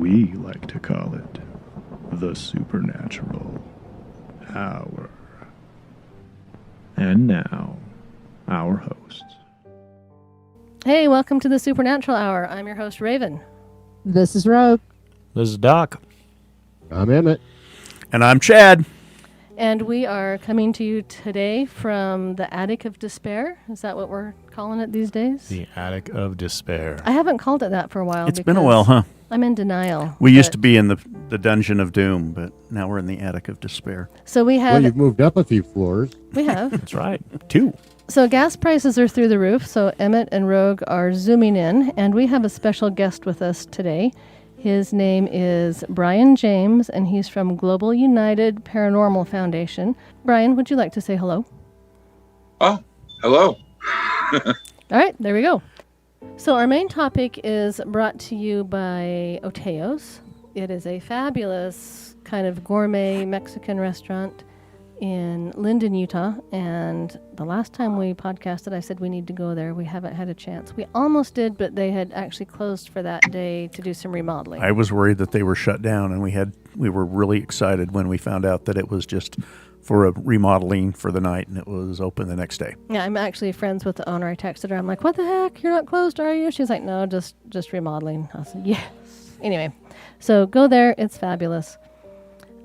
We like to call it the Supernatural Hour. And now, our hosts. Hey, welcome to the Supernatural Hour. I'm your host, Raven. This is Rogue. This is Doc. I'm Emmett. And I'm Chad. And we are coming to you today from the Attic of Despair. Is that what we're calling it these days? The Attic of Despair. I haven't called it that for a while. It's been a while, huh? I'm in denial. We used to be in the Dungeon of Doom, but now we're in the Attic of Despair. So we Well, had... you've moved up a few floors. We have. That's right. 2. So gas prices are through the roof, so Emmett and Rogue are zooming in, and we have a special guest with us today. His name is Brian James, and he's from Global United Paranormal Foundation. Brian, would you like to say hello? Oh, hello. All right, there we go. So our main topic is brought to you by Oteos. It is a fabulous kind of gourmet Mexican restaurant in Linden, Utah, and the last time we podcasted, I said we need to go there. We haven't had a chance. We almost did, but they had actually closed for that day to do some remodeling. I was worried that they were shut down, and we were really excited when we found out that it was just for a remodeling for the night, and it was open the next day. Yeah, I'm actually friends with the owner. I texted her. I'm like, "What the heck? You're not closed, are you?" She's like, "No, just remodeling." I said, "Yes." Anyway, so go there. It's fabulous.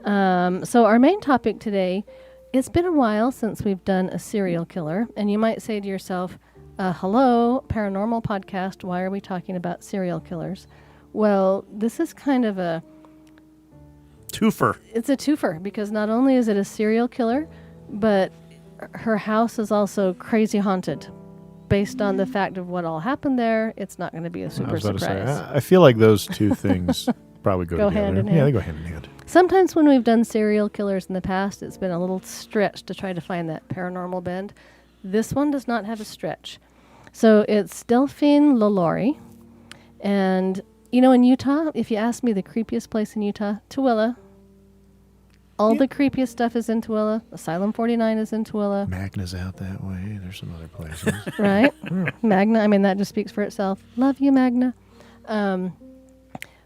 So our main topic today, it's been a while since we've done a serial killer, and you might say to yourself, hello, paranormal podcast, why are we talking about serial killers? Well, this is kind of a... Twofer. It's a twofer, because not only is it a serial killer, but her house is also crazy haunted. Based on the fact of what all happened there, it's not going to be a super surprise. I feel like those two things probably go together. Hand in hand. Yeah, they go hand in hand. Sometimes when we've done serial killers in the past, it's been a little stretch to try to find that paranormal bend. This one does not have a stretch. So it's Delphine Lalaurie. And, you know, in Utah, if you ask me the creepiest place in Utah, Tooele. All the creepiest stuff is in Tooele. Asylum 49 is in Tooele. Magna's out that way. There's some other places. Right? Magna, I mean, that just speaks for itself. Love you, Magna.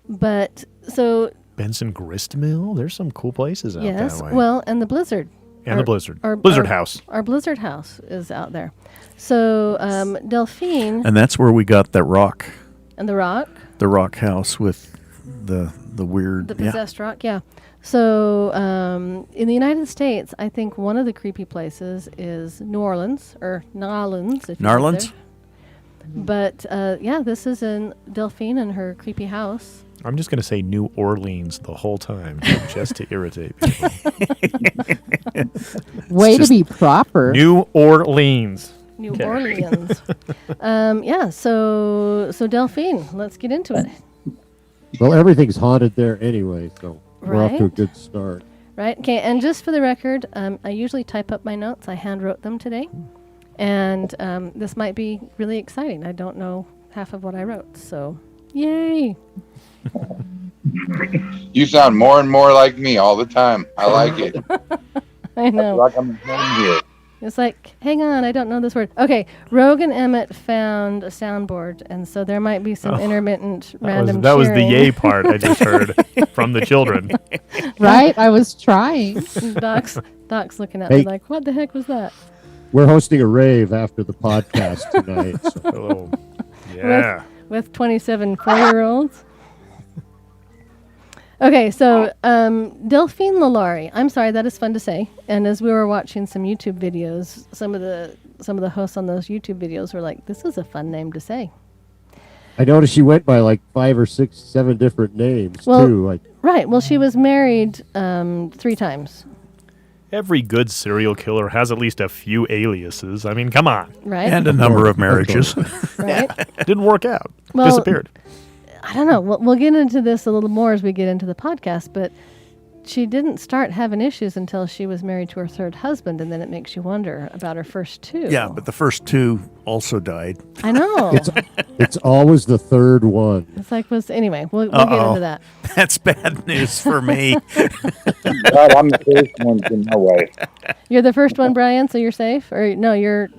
But, so... Benson Grist Mill. There's some cool places out that way. Well, and the Blizzard. And the Blizzard. Blizzard House. Our Blizzard House is out there. So, Delphine... And that's where we got that rock. And the rock. The rock house with the weird... The possessed rock, yeah. So, in the United States, I think one of the creepy places is New Orleans, or Narlands, if you Narlands? But, yeah, this is in Delphine and her creepy house. I'm just going to say New Orleans the whole time, just to irritate people. Way to be proper. New Orleans. New Orleans. Yeah, so Delphine, let's get into it. Well, everything's haunted there anyway, so we're off to a good start. Right. Okay, and just for the record, I usually type up my notes. I hand wrote them today. And this might be really exciting. I don't know half of what I wrote, so yay. You sound more and more like me all the time. I like it. I know. Like I'm home here. It's like, hang on, I don't know this word. Okay, Rogue and Emmett found a soundboard, and so there might be some intermittent random That was the cheering. yay part I just heard from the children. Right? I was trying. Doc's looking at me like, what the heck was that? We're hosting a rave after the podcast tonight. So. Yeah. With 27 4-year-olds. Okay, so Delphine Lalaurie. I'm sorry, that is fun to say. And as we were watching some YouTube videos, some of the hosts on those YouTube videos were like, "This is a fun name to say." I noticed she went by like 5 or 6, 7 different names too. Right. Well, she was married 3 times. Every good serial killer has at least a few aliases. I mean, come on. Right. And a number of marriages. Right. Didn't work out. Well, Disappeared. I don't know. We'll get into this a little more as we get into the podcast, but she didn't start having issues until she was married to her 3rd husband, and then it makes you wonder about her first 2. Yeah, but the first 2 also died. I know. It's always the 3rd one. It's like, anyway, we'll get into that. That's bad news for me. God, I'm the first one to no way. You're the first one, Brian, so you're safe? Or no, you're...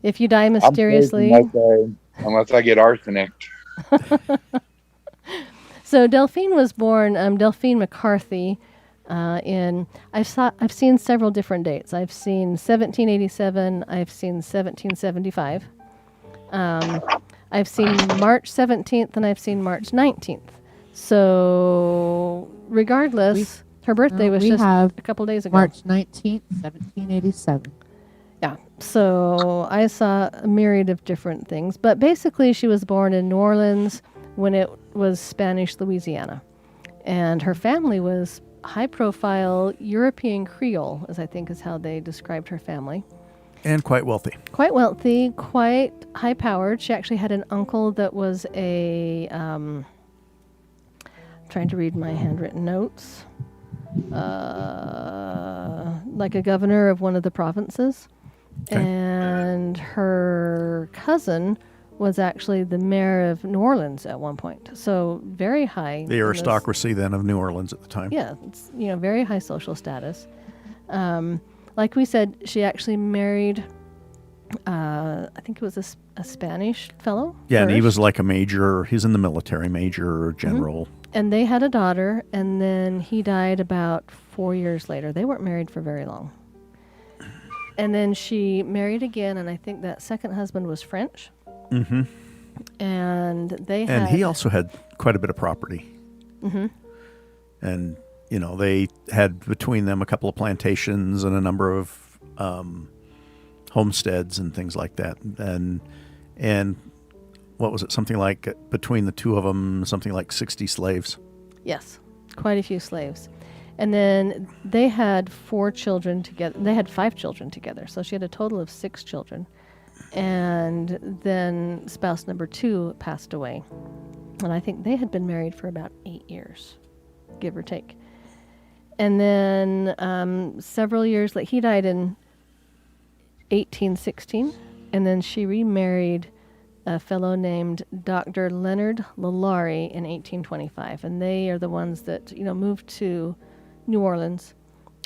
If you die mysteriously... Unless I get arsenic. So Delphine was born, Delphine McCarthy, I've seen several different dates. I've seen 1787. I've seen 1775. I've seen March 17th, and I've seen March 19th. So regardless, her birthday was we just have a couple days ago. March 19th, 1787. Yeah. So I saw a myriad of different things. But basically, she was born in New Orleans when it was Spanish Louisiana. And her family was high-profile European Creole, as I think is how they described her family. And quite wealthy. Quite wealthy, quite high-powered. She actually had an uncle that was a... trying to read my handwritten notes. Like a governor of one of the provinces. Okay. And her cousin was actually the mayor of New Orleans at one point. So very high. The aristocracy then of New Orleans at the time. Yeah, it's, very high social status. Like we said, she actually married, I think it was a Spanish fellow. Yeah, and he first. was like a major. He's in the military, major or general. And they had a daughter, and then he died about 4 years later. They weren't married for very long. And then she married again, and I think that second husband was French. Mm-hmm. And they had... And he also had quite a bit of property. Mm-hmm. And, they had between them a couple of plantations and a number of homesteads and things like that. And what was it? Something like, between the two of them, something like 60 slaves. Yes, quite a few slaves. And then they had 4 children together. They had 5 children together. So she had a total of 6 children. And then spouse number 2 passed away. And I think they had been married for about 8 years, give or take. And then several years later, he died in 1816. And then she remarried a fellow named Dr. Leonard LaLaurie in 1825. And they are the ones that, moved to New Orleans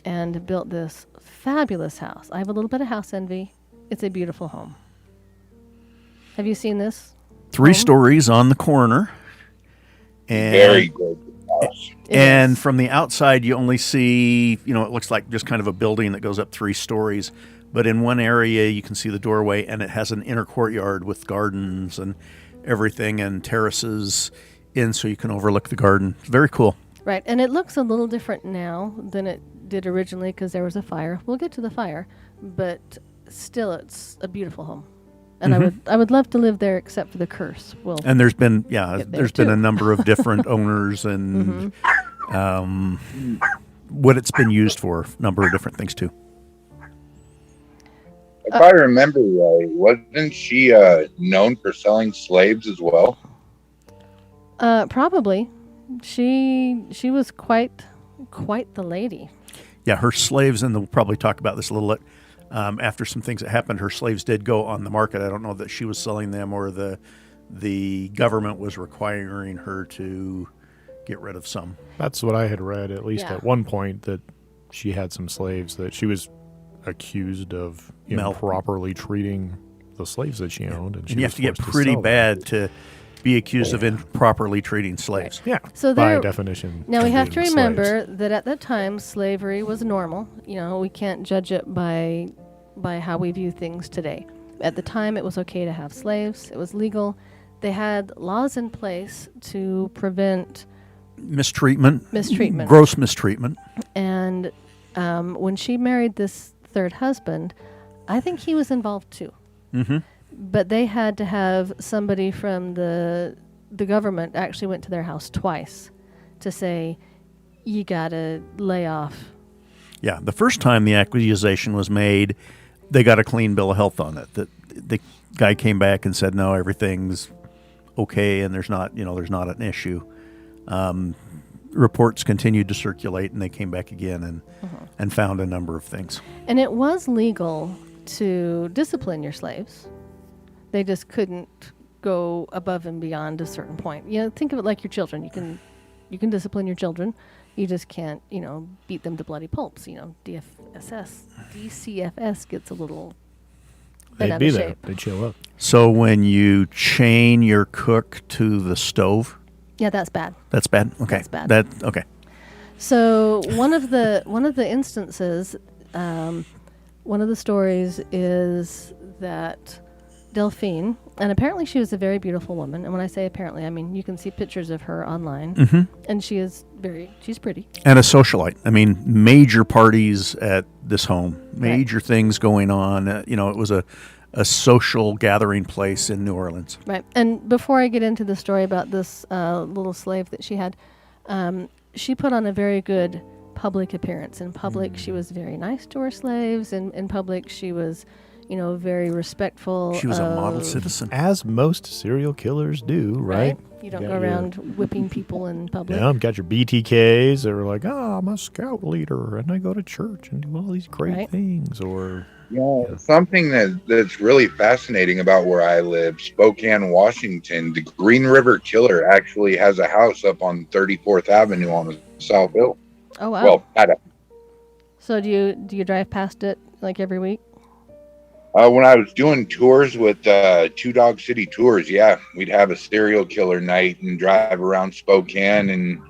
and built this fabulous house. I have a little bit of house envy. It's a beautiful home. Have you seen this? 3 home? stories on the corner. And Very good house. And from the outside, you only see, it looks like just kind of a building that goes up 3 stories. But in one area, you can see the doorway, and it has an inner courtyard with gardens and everything and terraces in so you can overlook the garden. Very cool. Right. And it looks a little different now than it did originally because there was a fire. We'll get to the fire. But still, it's a beautiful home. And I would love to live there except for the curse. Well, And there's been, there's been a number of different owners and what it's been used for, a number of different things too. If I remember right, wasn't she known for selling slaves as well? probably. She was quite the lady. Yeah, her slaves, and we'll probably talk about this a little bit after some things that happened. Her slaves did go on the market. I don't know that she was selling them or the government was requiring her to get rid of some. That's what I had read, at least Yeah. at one point, that she had some slaves that she was accused of improperly treating the slaves that she owned. And you have to get pretty bad to be accused of improperly treating slaves. Yeah, So by there- definition. Now we have to slaves. remember that at that time slavery was normal. We can't judge it by how we view things today. At the time it was okay to have slaves. It was legal. They had laws in place to prevent Mistreatment. Gross mistreatment. And when she married this third husband, I think he was involved too. Mm-hmm. But they had to have somebody from the government actually went to their house twice to say, you got to lay off. Yeah, the first time the accusation was made, they got a clean bill of health on it. The guy came back and said, no, everything's okay and there's not an issue. Reports continued to circulate, and they came back again and found a number of things. And it was legal to discipline your slaves. They just couldn't go above and beyond a certain point. Think of it like your children. You can discipline your children. You just can't, beat them to bloody pulps. DCFS gets a little bent They'd out be of there. shape. They'd show up. So when you chain your cook to the stove, Yeah, that's bad. That's bad. Okay. That's bad. Okay. So one of the instances, one of the stories is that Delphine, and apparently she was a very beautiful woman. And when I say apparently, I mean you can see pictures of her online, and she's pretty. And a socialite. I mean, major parties at this home, major things going on. It was a social gathering place in New Orleans. Right. And before I get into the story about this little slave that she had, she put on a very good public appearance. In public, she was very nice to her slaves. In public, she was, very respectful. She was a model citizen. As most serial killers do, right? You don't You go got your- around whipping people in public. Yeah, got your BTKs that are like, I'm a scout leader and I go to church and do all these great Right. things. Or Yeah, something that's really fascinating about where I live, Spokane, Washington. The Green River Killer actually has a house up on 34th Avenue on the South Hill. Oh wow. Well, So do you drive past it like every week? when I was doing tours with Two Dog City Tours, yeah, we'd have a serial killer night and drive around Spokane, and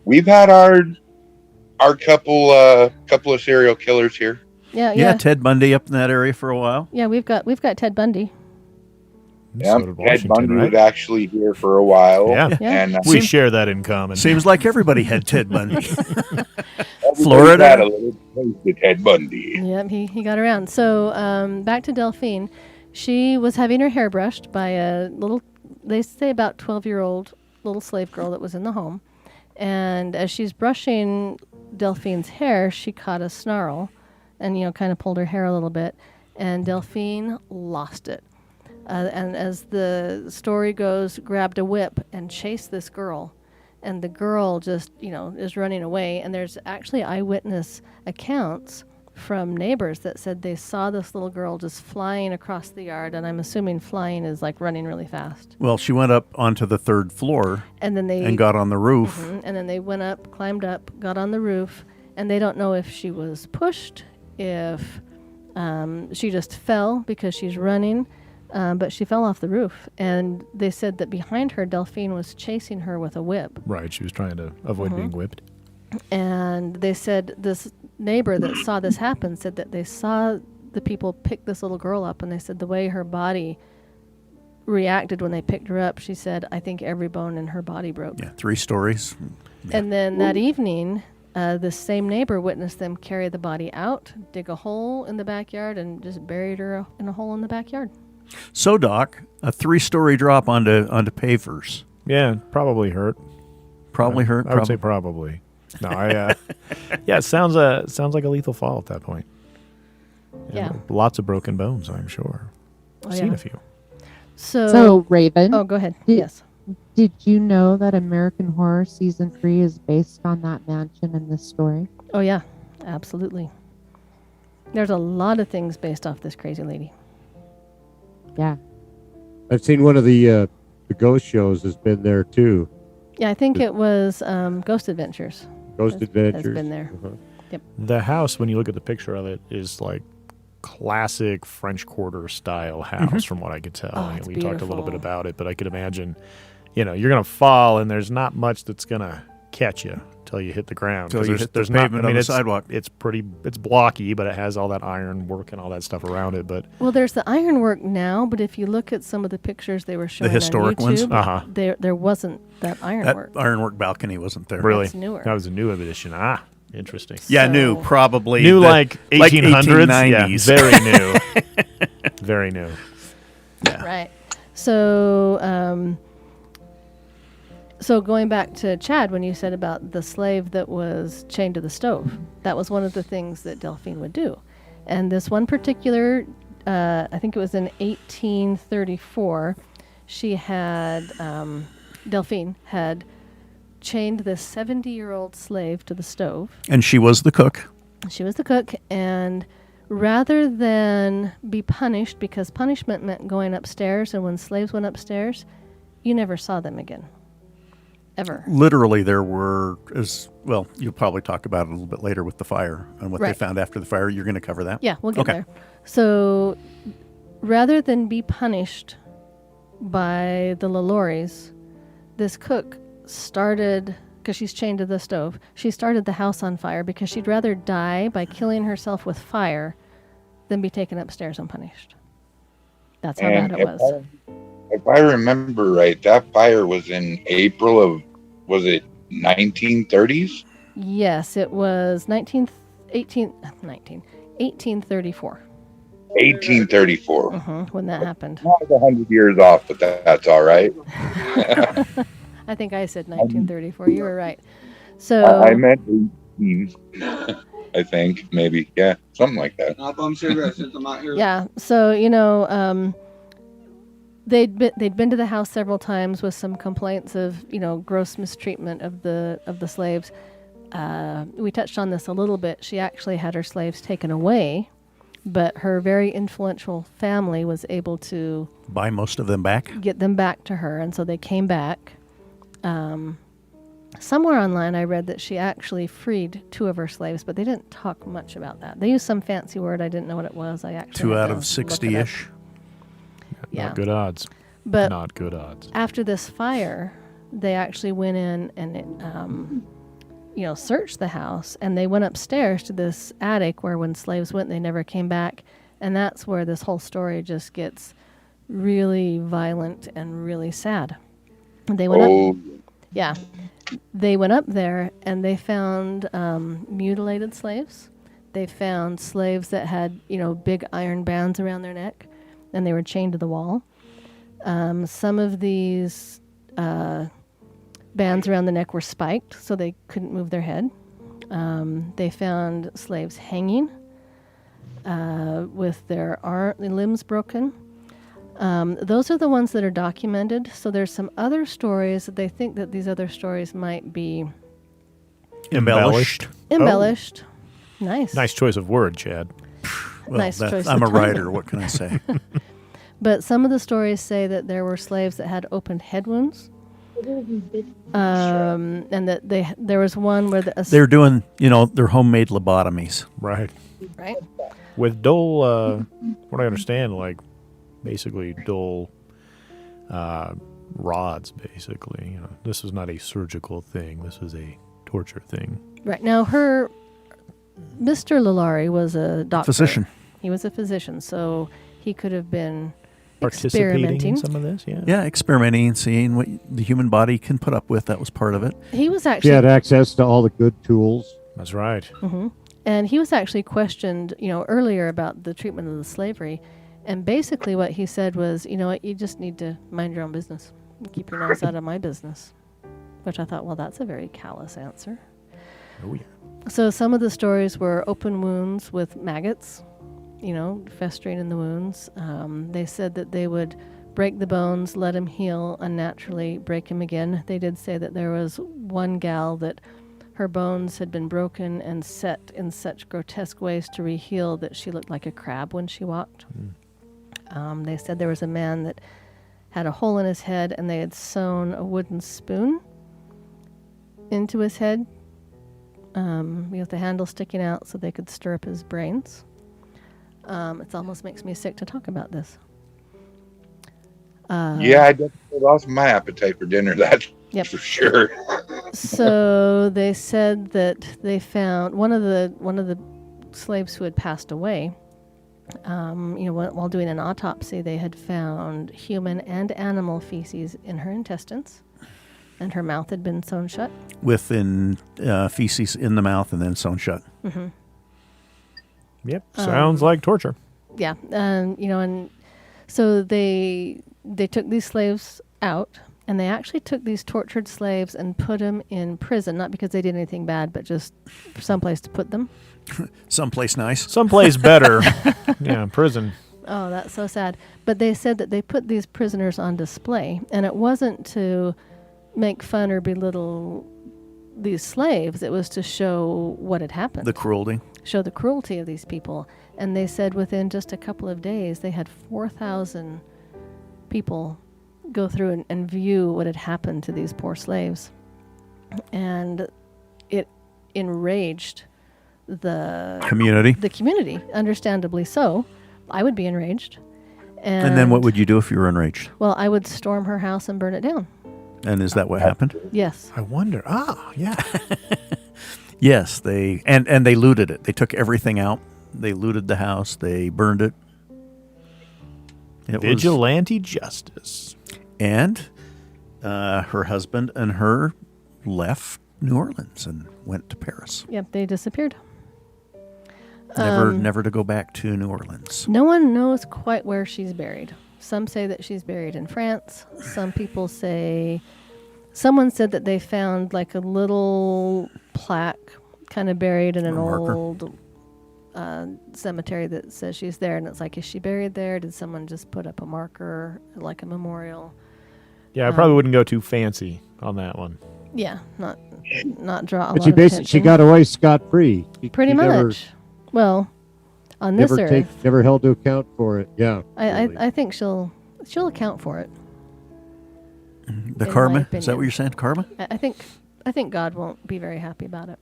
we've had our couple of serial killers here. Yeah. Ted Bundy up in that area for a while. Yeah, we've got Ted Bundy. Yeah, so did Ted Washington, Bundy right? was actually here for a while. Yeah. And We share that in common. Seems like everybody had Ted Bundy. everybody Florida. had a little taste of Ted Bundy. Yep, he got around. So back to Delphine. She was having her hair brushed by a little, they say about 12-year-old little slave girl that was in the home. And as she's brushing Delphine's hair, she caught a snarl and, kind of pulled her hair a little bit. And Delphine lost it. And as the story goes, grabbed a whip and chased this girl. And the girl just, is running away. And there's actually eyewitness accounts from neighbors that said they saw this little girl just flying across the yard. And I'm assuming flying is like running really fast. Well, she went up onto the third floor And then they and got on the roof. And then they went up, climbed up, got on the roof. And they don't know if she was pushed, if she just fell because she's running. But she fell off the roof, and they said that behind her, Delphine was chasing her with a whip. Right. She was trying to avoid being whipped. And they said this neighbor that saw this happen said that they saw the people pick this little girl up, and they said the way her body reacted when they picked her up, she said, I think every bone in her body broke. Yeah, 3 stories. And then that evening, this same neighbor witnessed them carry the body out, dig a hole in the backyard, and just buried her in a hole in the backyard. So, Doc, a 3-story drop onto pavers. Yeah, probably hurt. Probably hurt. I would say probably. No, yeah, it sounds like a lethal fall at that point. Yeah. Lots of broken bones, I'm sure. I've seen a few. So, Raven, Oh, go ahead. Did- Yes. did you know that American Horror Season 3 is based on that mansion in this story? Oh, yeah. Absolutely. There's a lot of things based off this crazy lady. Yeah. I've seen one of the ghost shows has been there too. Yeah, I think it was Ghost Adventures. Ghost Has Adventures. been there. Uh-huh. The house, when you look at the picture of it, is like classic French Quarter style house, from what I could tell. Oh, I mean, it's we talked a little bit beautiful. about it, but I could imagine, you're going to fall, and there's not much that's going to catch you till you hit the ground. Till 'Cause you there's, hit the there's not, pavement I mean, on the it's, sidewalk. It's blocky, but it has all that iron work and all that stuff around it. But Well, there's the ironwork now, but if you look at some of the pictures they were showing historic on ones? YouTube, Uh-huh. there wasn't that That ironwork. ironwork balcony wasn't there. really, That's newer. that was a new edition. Interesting. Yeah, So- new, probably. New, the- like 1800s. 1890s. Yeah, very new. Very new. Right. So, so going back to Chad, when you said about the slave that was chained to the stove, that was one of the things that Delphine would do. And this one particular, I think it was in 1834, she had, Delphine had chained this 70-year-old slave to the stove. And she was the cook. She was the cook, and rather than be punished, because punishment meant going upstairs, and when slaves went upstairs, you never saw them again. Ever. Literally, there were, well, you'll probably talk about it a little bit later with the fire and what they Right. found after the fire. You're going to cover that? Yeah, we'll get Okay. there. So rather than be punished by the LaLauries, this cook started, because she's chained to the stove, she started the house on fire because she'd rather die by killing herself with fire than be taken upstairs and punished. That's how bad it was. If I remember right, that fire was in April of, was it 1930s? Yes, it was 1834. 1834. When that happened. Not 100 years off, but that's all right. I think I said 1934. You were right. So I meant 18. I think maybe, yeah, something like that. I'll bum cigarettes since I'm out here. yeah, so they'd been to the house several times with some complaints of gross mistreatment of the slaves. We touched on this a little bit. She actually had her slaves taken away, but her very influential family was able to Buy most of them back. get them back to her, and so they came back. Somewhere online I read that she actually freed 2 of her slaves, but they didn't talk much about that. They used some fancy word. I didn't know what it was. I actually 2 had out to of look it 60-ish. up. Yeah. Not good odds. But Not good odds. after this fire, they actually went in and searched the house, and they went upstairs to this attic where when slaves went, they never came back. And that's where this whole story just gets really violent and really sad. They went up. Yeah. They went up there and they found mutilated slaves. They found slaves that had, big iron bands around their neck, and they were chained to the wall. Some of these bands around the neck were spiked, so they couldn't move their head. They found slaves hanging with their limbs broken. Those are the ones that are documented. So there's some other stories that they think that these other stories might be Embellished. embellished. Nice. Nice choice of word, Chad. Well, Nice choice I'm of a time. writer. What can I say? But some of the stories say that there were slaves that had open head wounds. And that there was one where They're doing, their homemade lobotomies. Right. right? With dull, what I understand, like basically dull rods, basically. This is not a surgical thing. This is a torture thing. Right. Now, Mr. Lalaurie was a doctor. Physician. He was a physician, so he could have been Participating experimenting. in some of this, yeah. Yeah, experimenting and seeing what the human body can put up with. That was part of it. He was She actually, had access to all the good tools. That's right. and he was actually questioned, earlier about the treatment of the slavery, and basically what he said was, you just need to mind your own business, keep your nose out of my business. Which I thought, well, that's a very callous answer. Oh, yeah. So some of the stories were open wounds with maggots, festering in the wounds. They said that they would break the bones, let them heal unnaturally, break them again. They did say that there was one gal that her bones had been broken and set in such grotesque ways to reheal that she looked like a crab when she walked. They said there was a man that had a hole in his head and they had sewn a wooden spoon into his head with the handle sticking out so they could stir up his brains. It almost makes me sick to talk about this. Yeah, I definitely lost my appetite for dinner. That's Yep. for sure. So they said that they found one of the slaves who had passed away. While doing an autopsy, they had found human and animal feces in her intestines, and her mouth had been sewn shut. Within feces in the mouth and then sewn shut. Yep. Sounds like torture. Yeah, and so they took these slaves out, and they actually took these tortured slaves and put them in prison, not because they did anything bad, but just someplace to put them. Someplace nice. Someplace better. Yeah, prison. Oh, that's so sad. But they said that they put these prisoners on display, and it wasn't to make fun or belittle these slaves. It was to show what had happened. The cruelty. Show the cruelty of these people. And they said within just a couple of days, they had 4,000 people go through and view what had happened to these poor slaves. And it enraged the community, understandably so. I would be enraged. And then what would you do if you were enraged? Well, I would storm her house and burn it down. And is that what happened? Yes. I wonder. Ah, yeah. Yes, they and they looted it. They took everything out. They looted the house. They burned it. It was, Vigilante justice. and her husband and her left New Orleans and went to Paris. Yep, they disappeared. Never to go back to New Orleans. No one knows quite where she's buried. Some say that she's buried in France. Some people say... Someone said that they found like a little plaque kind of buried in an marker. old cemetery that says she's there. And it's like, is she buried there? Did someone just put up a marker, like a memorial? Yeah, I probably wouldn't go too fancy on that one. Yeah, not draw a But lot she of basically she attention. got away scot-free. Pretty She much. Well, on this earth, never held to account for it. Yeah. I think she'll account for it. The in karma? my Is that opinion. what you're saying? Karma? I think God won't be very happy about it.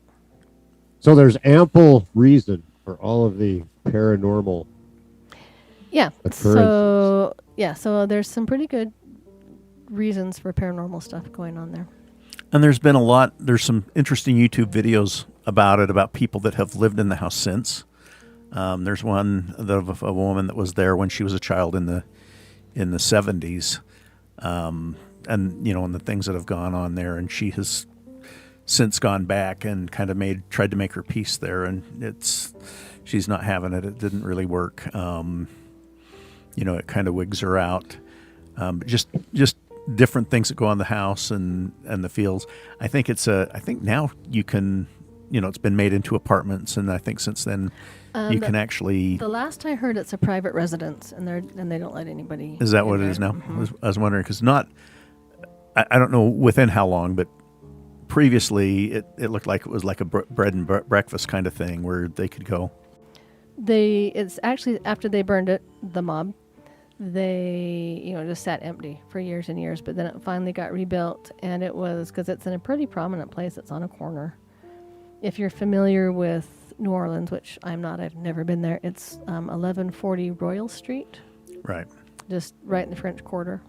So there's ample reason for all of the paranormal. Yeah. Occurrences. So there's some pretty good reasons for paranormal stuff going on there. And there's some interesting YouTube videos about it, about people that have lived in the house since. There's one of a woman that was there when she was a child in the 70s. And and the things that have gone on there, and she has since gone back and kind of tried to make her peace there, and she's not having it. It didn't really work. It kind of wigs her out. Just different things that go on the house and the fields. I think now you can, it's been made into apartments, and I think since then you can actually. The last I heard, it's a private residence, and they don't let anybody. Is that in what it there. is now? Mhm. I was wondering because I don't know within how long, but previously it looked like it was like a bread and breakfast kind of thing where they could go. It's actually after they burned it, the mob. They just sat empty for years and years, but then it finally got rebuilt, and it was because it's in a pretty prominent place. It's on a corner. If you're familiar with New Orleans, which I'm not, I've never been there. It's 1140 Royal Street, Right. just right in the French Quarter.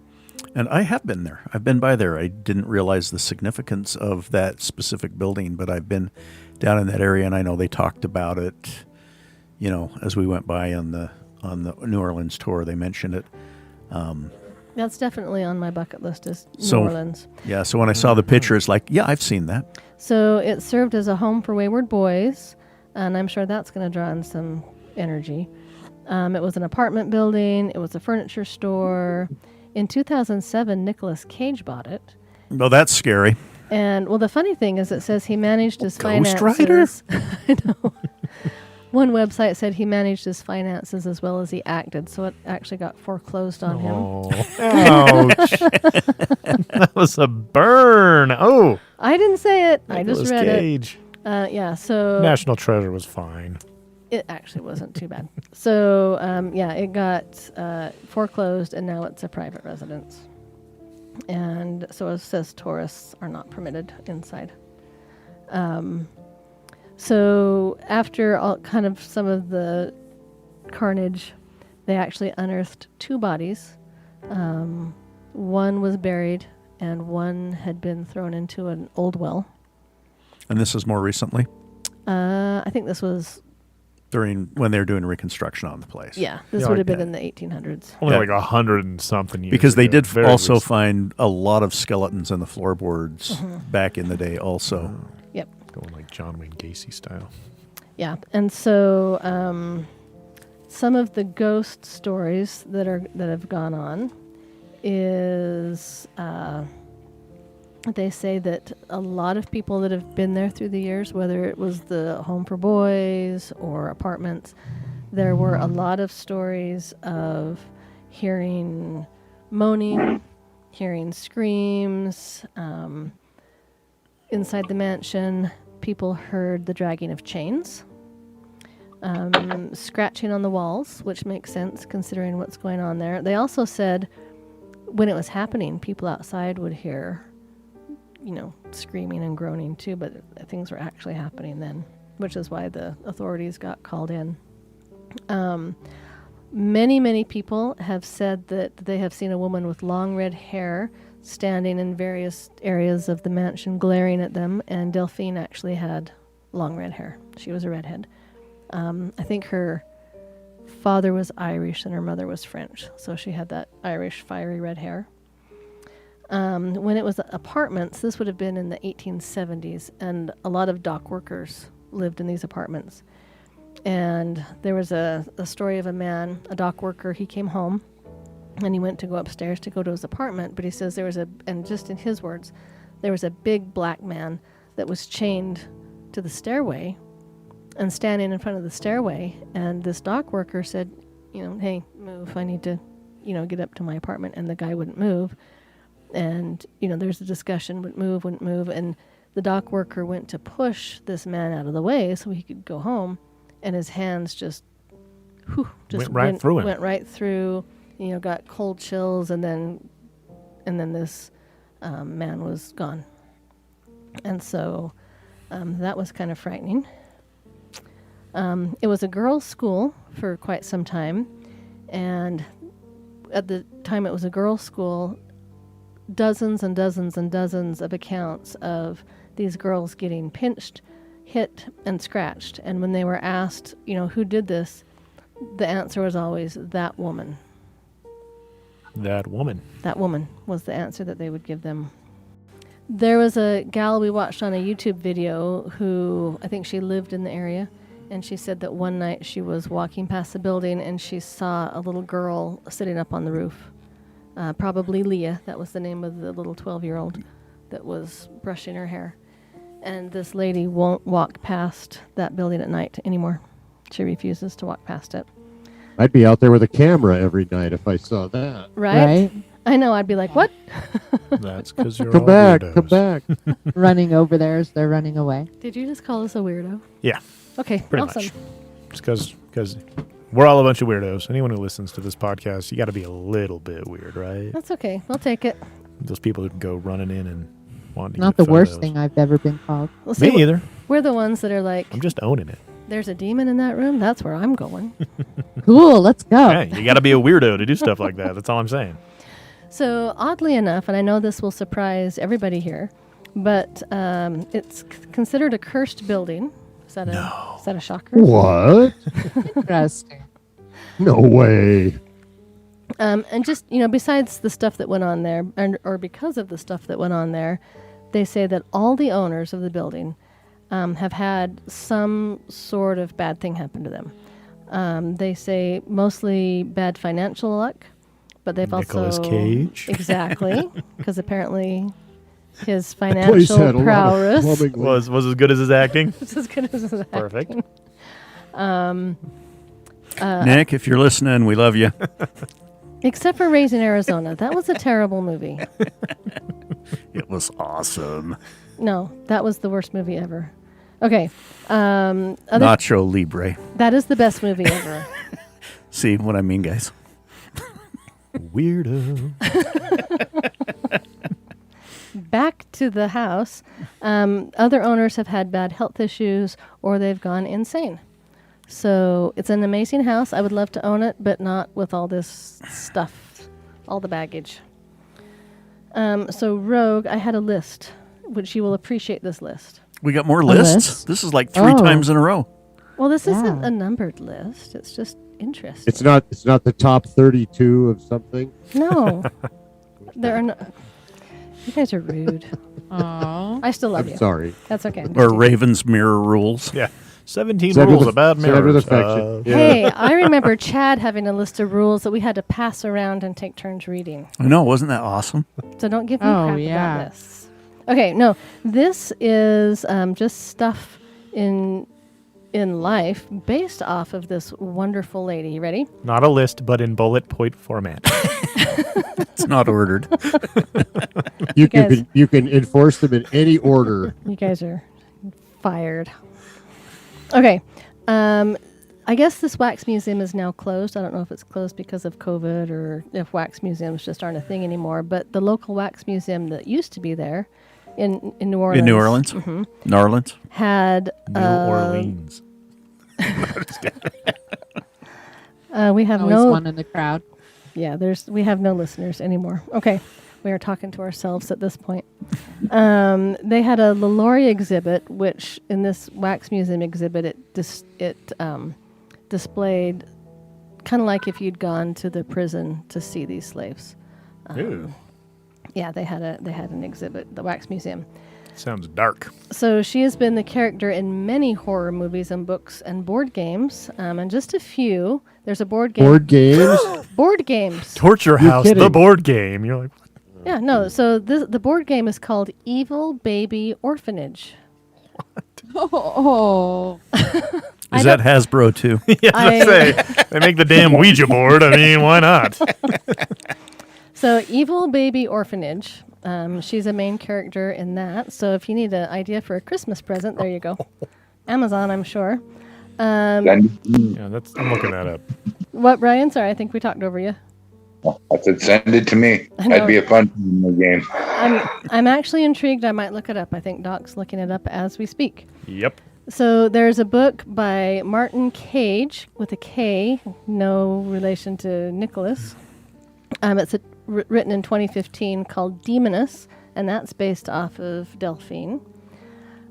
And I have been there. I've been by there. I didn't realize the significance of that specific building, but I've been down in that area, and I know they talked about it. As we went by on the New Orleans tour, they mentioned it. That's definitely on my bucket list. Is New Orleans. Yeah. So when I saw the picture, it's like, yeah, I've seen that. So it served as a home for wayward boys, and I'm sure that's going to draw in some energy. It was an apartment building. It was a furniture store. In 2007, Nicolas Cage bought it. Well, that's scary. And, the funny thing is it says he managed his Ghost finances. I know. One website said he managed his finances as well as he acted, so it actually got foreclosed on him. Oh, ouch. That was a burn. Oh. I didn't say it. I Nicolas just read Cage. it. So... National Treasure was fine. It actually wasn't too bad. So, it got foreclosed, and now it's a private residence. And so it says tourists are not permitted inside. So after kind of some of the carnage, they actually unearthed 2 bodies. One was buried, and one had been thrown into an old well. And this is more recently, I think this was... when they were doing reconstruction on the place. Yeah, this Yeah, would have like been in the 1800s. Only Yeah. like 100 and something years Because they ago. did Very also recent. find a lot of skeletons in the floorboards back in the day also. Yep. Going like John Wayne Gacy style. Yeah, and so some of the ghost stories that have gone on is they say that a lot of people that have been there through the years, whether it was the home for boys or apartments, there were a lot of stories of hearing moaning, hearing screams. Inside the mansion, people heard the dragging of chains, scratching on the walls, which makes sense considering what's going on there. They also said when it was happening, people outside would hear, screaming and groaning too, but things were actually happening then, which is why the authorities got called in. Many, many people have said that they have seen a woman with long red hair standing in various areas of the mansion glaring at them, and Delphine actually had long red hair. She was a redhead. I think her father was Irish and her mother was French, so she had that Irish fiery red hair. When it was apartments, this would have been in the 1870s, and a lot of dock workers lived in these apartments. And there was a story of a man, a dock worker. He came home and he went to go upstairs to go to his apartment, but he says and just in his words, there was a big black man that was chained to the stairway and standing in front of the stairway. And this dock worker said, hey, move, I need to, get up to my apartment. And the guy wouldn't move. And, there's a discussion, wouldn't move. And the dock worker went to push this man out of the way so he could go home. And his hands just went right through him. Went right through, got cold chills. And then this man was gone. And so that was kind of frightening. It was a girls' school for quite some time. And at the time it was a girls' school, dozens and dozens and dozens of accounts of these girls getting pinched, hit, and scratched. And when they were asked, who did this, the answer was always that woman. That woman. That woman was the answer that they would give them. There was a gal we watched on a YouTube video who, I think she lived in the area, and she said that one night she was walking past the building and she saw a little girl sitting up on the roof. Probably Leah, that was the name of the little 12-year-old that was brushing her hair. And this lady won't walk past that building at night anymore. She refuses to walk past it. I'd be out there with a camera every night if I saw that. Right? I know, I'd be like, what? That's because you're Come all back, weirdos. come back. Running over there as they're running away. Did you just call us a weirdo? Yeah, Okay, pretty awesome. much. Just because we're all a bunch of weirdos. Anyone who listens to this podcast, you got to be a little bit weird, right? That's okay. We'll take it. Those people who can go running in and wanting to Not get the worst photos. thing I've ever been called. We'll see. Me either. We're the ones that are like, I'm just owning it. there's a demon in that room. That's where I'm going. Cool, let's go. Hey, you got to be a weirdo to do stuff like that. That's all I'm saying. So oddly enough, and I know this will surprise everybody here, but it's considered a cursed building. Is that a shocker? What? Interesting. No way. And just, besides the stuff that went on there, or because of the stuff that went on there, they say that all the owners of the building have had some sort of bad thing happen to them. They say mostly bad financial luck, but they've Nicolas also... Cage. Exactly, because apparently his Place financial had a lot of prowess plumbing leaks. Was as good as his acting. is as good as his acting. Perfect. Nick, if you're listening, we love you. Except for Raising Arizona. That was a terrible movie. It was awesome. No, that was the worst movie ever. Okay. Nacho Libre. That is the best movie ever. See what I mean, guys? Weirdo. Back to the house. Other owners have had bad health issues or they've gone insane. So it's an amazing house. I would love to own it, but not with all this stuff, all the baggage. So Rogue, I had a list, which you will appreciate this list. We got more lists? list? This is like three Oh. times in a row. Well, this isn't Yeah. a numbered list. It's just interesting. It's not the top 32 of something. No. There are no... You guys are rude. Aww. I still love I'm you. sorry. That's okay. Or Raven's Mirror Rules. Yeah. 17 Said with rules a- about said with mirrors. affection. Yeah. Hey, I remember Chad having a list of rules that we had to pass around and take turns reading. I know, wasn't that awesome? So don't give me Oh, crap yeah. about this. Okay, no, this is just stuff in life based off of this wonderful lady. You ready? Not a list, but in bullet point format. It's not ordered. You guys- can enforce them in any order. You guys are fired. Okay. I guess this wax museum is now closed. I don't know if it's closed because of COVID or if wax museums just aren't a thing anymore. But the local wax museum that used to be there in New Orleans. In New Orleans? Mhm, New Orleans? had New Orleans. we have Always no one in the crowd. we have no listeners anymore. Okay. We are talking to ourselves at this point. They had a LaLaurie exhibit, which in this wax museum exhibit, it displayed kind of like if you'd gone to the prison to see these slaves. Ew. Yeah, they had an exhibit, the wax museum. Sounds dark. So she has been the character in many horror movies and books and board games, and just a few. There's a board game. Board games? Board games. Torture You're House, the kidding. board game. You're like, Yeah, no. So the board game is called Evil Baby Orphanage. Oh. Is that Hasbro too? yeah, I say they make the damn Ouija board. I mean, why not? So Evil Baby Orphanage. She's a main character in that. So if you need an idea for a Christmas present, there you go. Amazon, I'm sure. Yeah, that's. I'm looking that up. What, Brian? Sorry, I think we talked over you. I said, send it to me. I know. That'd be a fun game. I'm actually intrigued. I might look it up. I think Doc's looking it up as we speak. Yep. So there's a book by Martin Cage with a K, no relation to Nicholas. It's written in 2015 called Demoness, and that's based off of Delphine.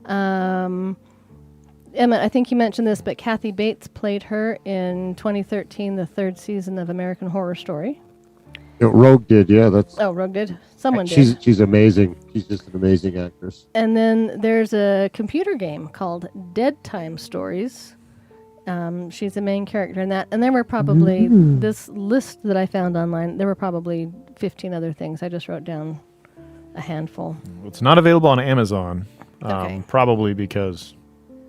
Emma, I think you mentioned this, but Kathy Bates played her in 2013, the third season of American Horror Story. Rogue did, yeah. Oh, Rogue did? Someone did. She's amazing. She's just an amazing actress. And then there's a computer game called Dead Time Stories. She's the main character in that. And there were probably, this list that I found online, there were probably 15 other things. I just wrote down a handful. It's not available on Amazon. Okay. Probably because,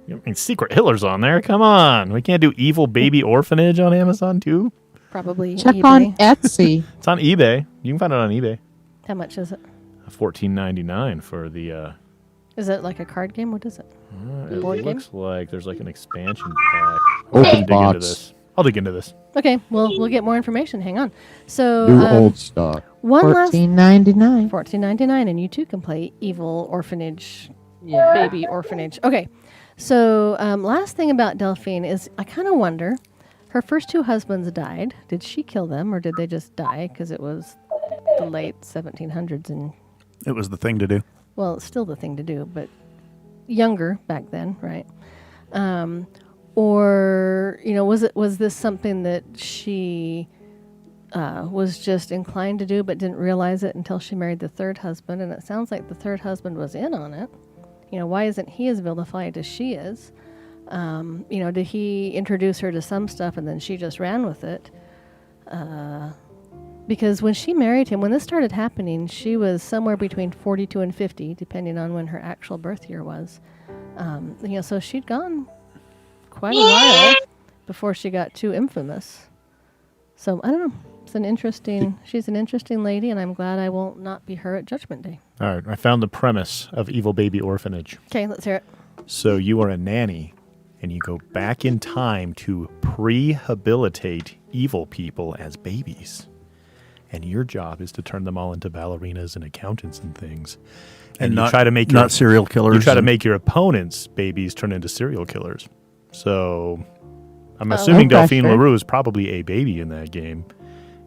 I mean, Secret Hitler's on there. Come on. We can't do Evil Baby Orphanage on Amazon too? Probably Check eBay. on Etsy. It's on eBay. You can find it on eBay. How much is it? $14.99 for the. Is it like a card game? What is it? It board game? looks like there's like an expansion pack. Open I'll dig into box. this. I'll dig into this. Okay, we'll get more information. Hang on. So New old stock. one last $14.99. $14.99, and you too can play Evil Orphanage, Yeah. Baby Orphanage. Okay, so last thing about Delphine is I kind of wonder, her first two husbands died. Did she kill them, or did they just die because it was the late 1700s and It was the thing to do. well, it's still the thing to do, but younger back then, right? Or was this something that she was just inclined to do, but didn't realize it until she married the third husband? And it sounds like the third husband was in on it. Why isn't he as vilified as she is? Did he introduce her to some stuff and then she just ran with it? Because when she married him, when this started happening, she was somewhere between 42 and 50, depending on when her actual birth year was. So she'd gone quite a while before she got too infamous. So I don't know. She's an interesting lady, and I'm glad I will not be her at Judgment Day. All right. I found the premise of Evil Baby Orphanage. Okay, let's hear it. So you are a nanny, and you go back in time to prehabilitate evil people as babies. And your job is to turn them all into ballerinas and accountants and things. And you try to make not serial killers. You try to make your opponents' babies turn into serial killers. So I'm assuming no Delphine pressure. LaRue is probably a baby in that game.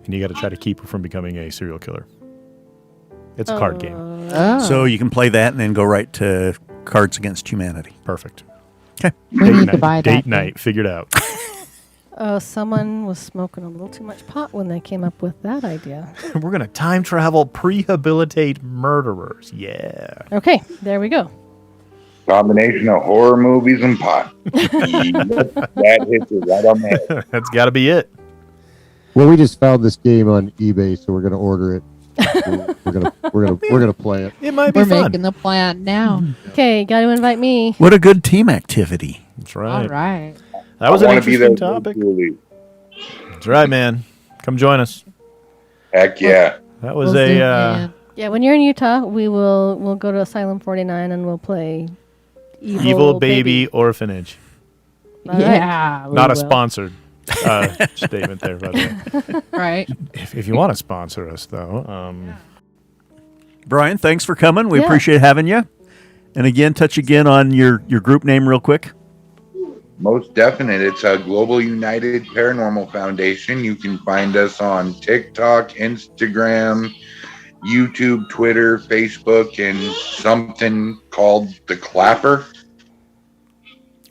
And you got to try to keep her from becoming a serial killer. It's a card game. Oh. So you can play that and then go right to Cards Against Humanity. Perfect. Okay. we need to buy that. Date thing. night. Figured out. Oh, someone was smoking a little too much pot when they came up with that idea. We're going to time travel, prehabilitate murderers. Yeah. Okay, there we go. Combination of horror movies and pot. That hits it right on the head. That's got to be it. Well, we just found this game on eBay, so we're gonna order it. we're gonna play it. It might be We're fun. making the plan now. Okay, got to invite me. What a good team activity. That's right. All right. That was I an wanna be interesting there topic. virtually. That's right, man. Come join us. Heck yeah. That was We'll zoom a in. Yeah, when you're in Utah, we'll go to Asylum 49 and we'll play Evil Baby Orphanage. All right. Yeah. we Not a will. sponsored statement there, by the way. Right. If you want to sponsor us, though, Brian, thanks for coming. We Yeah. appreciate having you. And again, touch again on your group name real quick. Most definite. It's a Global United Paranormal Foundation. You can find us on TikTok, Instagram, YouTube, Twitter, Facebook, and something called The Clapper.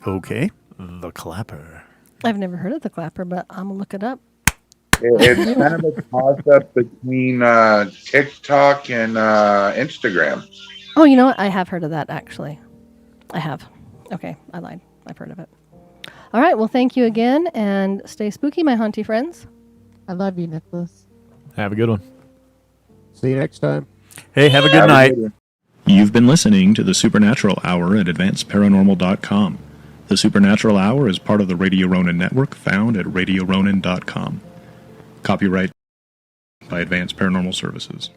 Okay. The Clapper. I've never heard of the Clapper, but I'm gonna look it up. It's kind of a toss-up between TikTok and Instagram. Oh, you know what? I have heard of that, actually. I have. Okay, I lied. I've heard of it. All right, well, thank you again, and stay spooky, my haunty friends. I love you, Nicholas. Have a good one. See you next time. Hey, have a good night. You've been listening to the Supernatural Hour at AdvancedParanormal.com. The Supernatural Hour is part of the Radio Ronin network found at RadioRonin.com. Copyright by Advanced Paranormal Services.